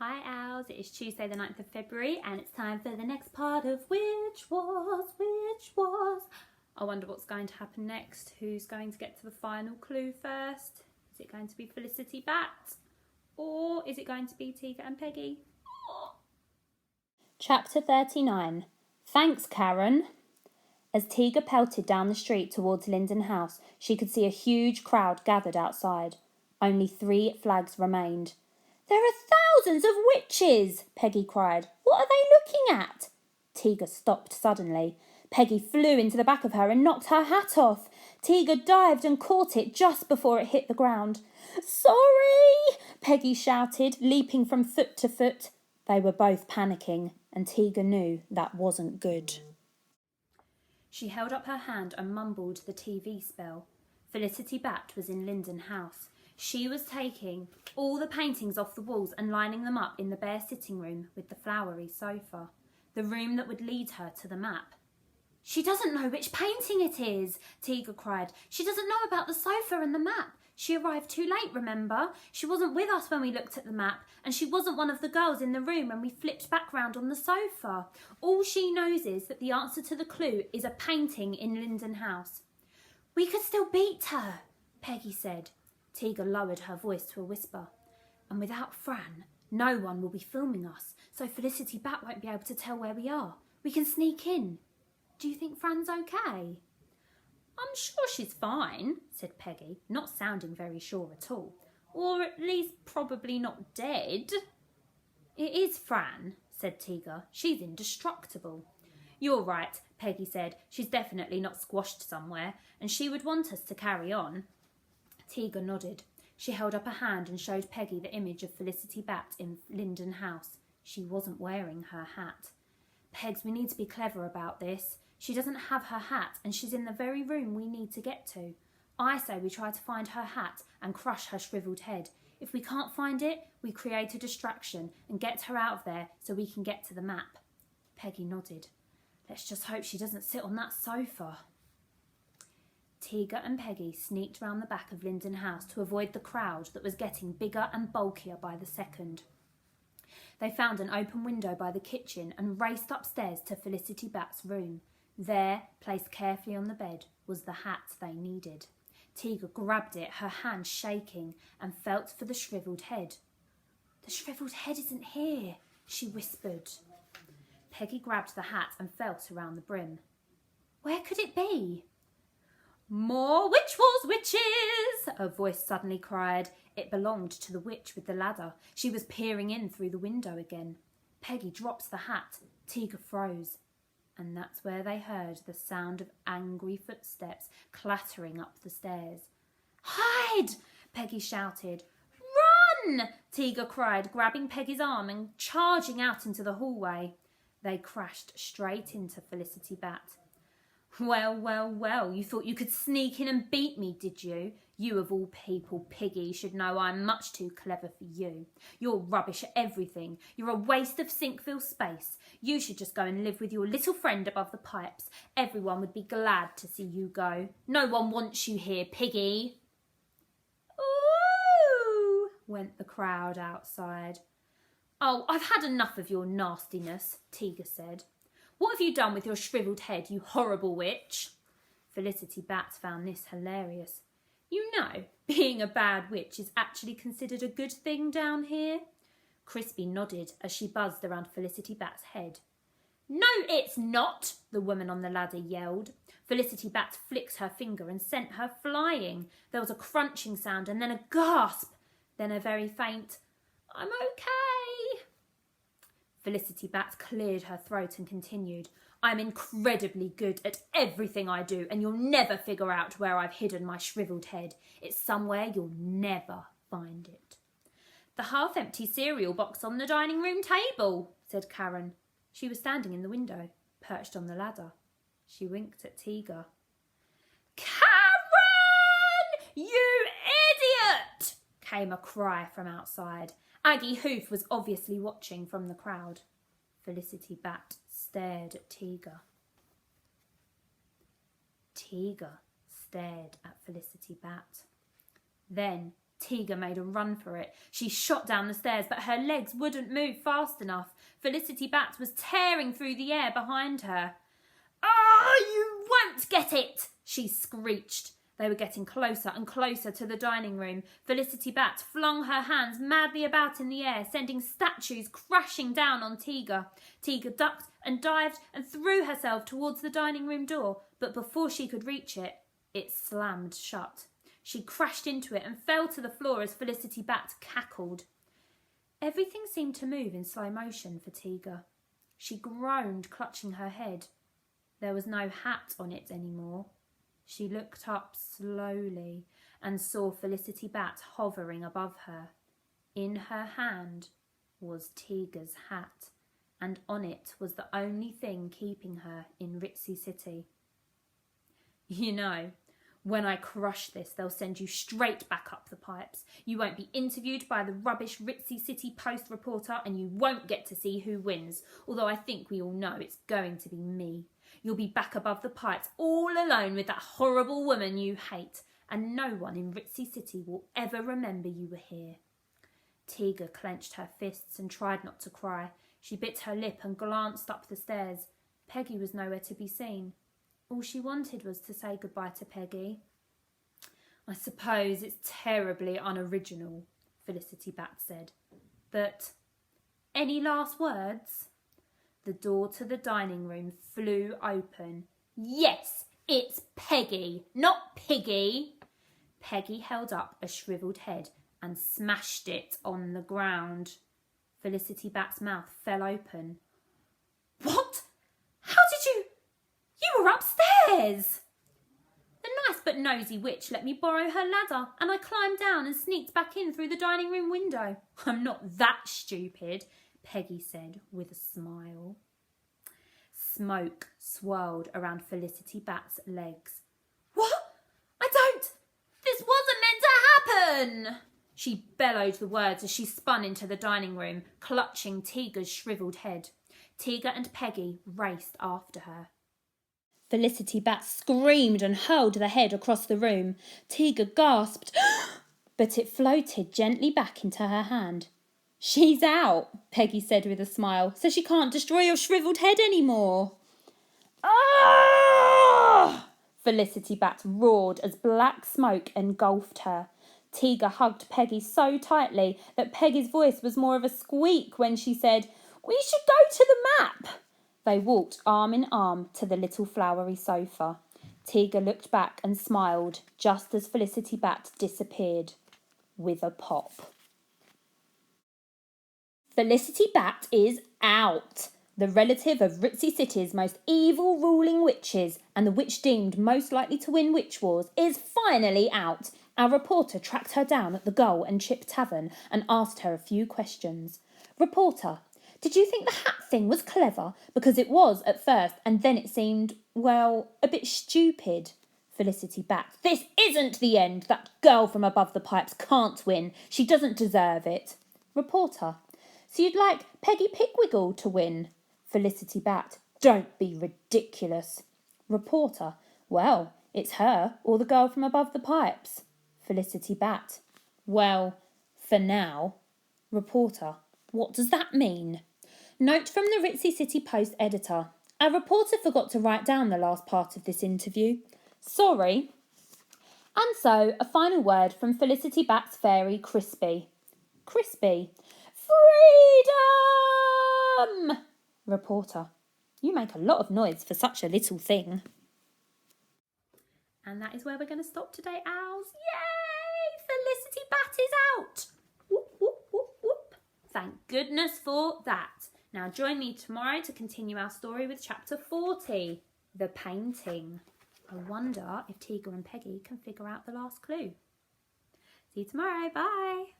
Hi owls, it is Tuesday the 9th of February and it's time for the next part of Which Was. I wonder what's going to happen next. Who's going to get to the final clue first? Is it going to be Felicity Bat? Or is it going to be Tiga and Peggy? Chapter 39. Thanks, Karen. As Tiga pelted down the street towards Linden House, she could see a huge crowd gathered outside. Only 3 flags remained. There are thousands of witches, Peggy cried. What are they looking at? Tiga stopped suddenly. Peggy flew into the back of her and knocked her hat off. Tiga dived and caught it just before it hit the ground. Sorry, Peggy shouted, leaping from foot to foot. They were both panicking, and Tiga knew that wasn't good. She held up her hand and mumbled the TV spell. Felicity Bat was in Linden House. She was taking all the paintings off the walls and lining them up in the bare sitting room with the flowery sofa, the room that would lead her to the map. She doesn't know which painting it is, Tiga cried. She doesn't know about the sofa and the map. She arrived too late, remember? She wasn't with us when we looked at the map, and she wasn't one of the girls in the room when we flipped back round on the sofa. All she knows is that the answer to the clue is a painting in Linden House. We could still beat her, Peggy said. Tiga lowered her voice to a whisper. And without Fran, no one will be filming us, so Felicity Bat won't be able to tell where we are. We can sneak in. Do you think Fran's okay? I'm sure she's fine, said Peggy, not sounding very sure at all. Or at least probably not dead. It is Fran, said Tiga. She's indestructible. You're right, Peggy said. She's definitely not squashed somewhere, and she would want us to carry on. Tiga nodded. She held up a hand and showed Peggy the image of Felicity Bat in Linden House. She wasn't wearing her hat. Pegs, we need to be clever about this. She doesn't have her hat and she's in the very room we need to get to. I say we try to find her hat and crush her shriveled head. If we can't find it, we create a distraction and get her out of there so we can get to the map. Peggy nodded. Let's just hope she doesn't sit on that sofa. Tiga and Peggy sneaked round the back of Linden House to avoid the crowd that was getting bigger and bulkier by the second. They found an open window by the kitchen and raced upstairs to Felicity Bat's room. There, placed carefully on the bed, was the hat they needed. Tiga grabbed it, her hand shaking, and felt for the shriveled head. The shriveled head isn't here, she whispered. Peggy grabbed the hat and felt around the brim. Where could it be? More Which Was witches! A voice suddenly cried. It belonged to the witch with the ladder. She was peering in through the window again. Peggy dropped the hat. Tiga froze. And that's where they heard the sound of angry footsteps clattering up the stairs. Hide! Peggy shouted. Run! Tiga cried, grabbing Peggy's arm and charging out into the hallway. They crashed straight into Felicity Bat. Well, you thought you could sneak in and beat me, did you? You of all people, Piggy, should know I'm much too clever for you. You're rubbish at everything. You're a waste of Sinkville space. You should just go and live with your little friend above the pipes. Everyone would be glad to see you go. No one wants you here, Piggy. Ooh, went the crowd outside. Oh, I've had enough of your nastiness, Tiga said. What have you done with your shriveled head, you horrible witch? Felicity Bat found this hilarious. You know, being a bad witch is actually considered a good thing down here. Crispy nodded as she buzzed around Felicity Bat's head. No, it's not, the woman on the ladder yelled. Felicity Bat flicked her finger and sent her flying. There was a crunching sound and then a gasp, then a very faint, I'm okay. Felicity Bat cleared her throat and continued. I'm incredibly good at everything I do, and you'll never figure out where I've hidden my shriveled head. It's somewhere you'll never find it. The half-empty cereal box on the dining room table, said Karen. She was standing in the window, perched on the ladder. She winked at Tiga. Karen! You idiot! Came a cry from outside. Aggie Hoof was obviously watching from the crowd. Felicity Bat stared at Tiga. Tiga stared at Felicity Bat. Then Tiga made a run for it. She shot down the stairs, but her legs wouldn't move fast enough. Felicity Bat was tearing through the air behind her. "Oh, you won't get it!" she screeched. They were getting closer and closer to the dining room. Felicity Bat flung her hands madly about in the air, sending statues crashing down on Tiga. Tiga ducked and dived and threw herself towards the dining room door, but before she could reach it, it slammed shut. She crashed into it and fell to the floor as Felicity Bat cackled. Everything seemed to move in slow motion for Tiga. She groaned, clutching her head. There was no hat on it anymore. She looked up slowly and saw Felicity Bat hovering above her. In her hand was Tiga's hat, and on it was the only thing keeping her in Ritzy City. "You know, when I crush this, they'll send you straight back up the pipes. You won't be interviewed by the rubbish Ritzy City Post reporter, and you won't get to see who wins, although I think we all know it's going to be me. You'll be back above the pipes all alone with that horrible woman you hate, and no one in Ritzy City will ever remember you were here." Tiga clenched her fists and tried not to cry. She bit her lip and glanced up the stairs. Peggy was nowhere to be seen. All she wanted was to say goodbye to Peggy. "I suppose it's terribly unoriginal," Felicity Bat said. "But any last words?" The door to the dining room flew open. "Yes, it's Peggy, not Piggy." Peggy held up a shriveled head and smashed it on the ground. Felicity Bat's mouth fell open. "What? How did you... You were upstairs!" "The nice but nosy witch let me borrow her ladder, and I climbed down and sneaked back in through the dining room window. I'm not that stupid," Peggy said with a smile. Smoke swirled around Felicity Bat's legs. "What? This wasn't meant to happen!" She bellowed the words as she spun into the dining room, clutching Tiga's shriveled head. Tiga and Peggy raced after her. Felicity Bat screamed and hurled the head across the room. Tiga gasped, but it floated gently back into her hand. "She's out," Peggy said with a smile, "so she can't destroy your shriveled head anymore." "Ah!" Felicity Bat roared as black smoke engulfed her. Tiga hugged Peggy so tightly that Peggy's voice was more of a squeak when she said, "We should go to the map." They walked arm in arm to the little flowery sofa. Tiga looked back and smiled just as Felicity Bat disappeared with a pop. Felicity Bat is out. The relative of Ritzy City's most evil ruling witches and the witch deemed most likely to win Witch Wars is finally out. Our reporter tracked her down at the Gull and Chip Tavern and asked her a few questions. "Reporter, did you think the hat thing was clever? Because it was at first, and then it seemed, well, a bit stupid." Felicity Bat: "This isn't the end. That girl from above the pipes can't win. She doesn't deserve it." Reporter: "So you'd like Peggy Pigwiggle to win?" Felicity Bat: "Don't be ridiculous." Reporter: "Well, it's her or the girl from above the pipes." Felicity Bat: "Well, for now." Reporter: "What does that mean?" Note from the Ritzy City Post editor: "Our reporter forgot to write down the last part of this interview. Sorry." And so, a final word from Felicity Bat's fairy, Crispy. Crispy: "Freedom!" Reporter: "You make a lot of noise for such a little thing." And that is where we're going to stop today, owls. Yay! Felicity Bat is out! Whoop, whoop, whoop, whoop. Thank goodness for that. Now join me tomorrow to continue our story with chapter 40, The Painting. I wonder if Tiga and Peggy can figure out the last clue. See you tomorrow. Bye.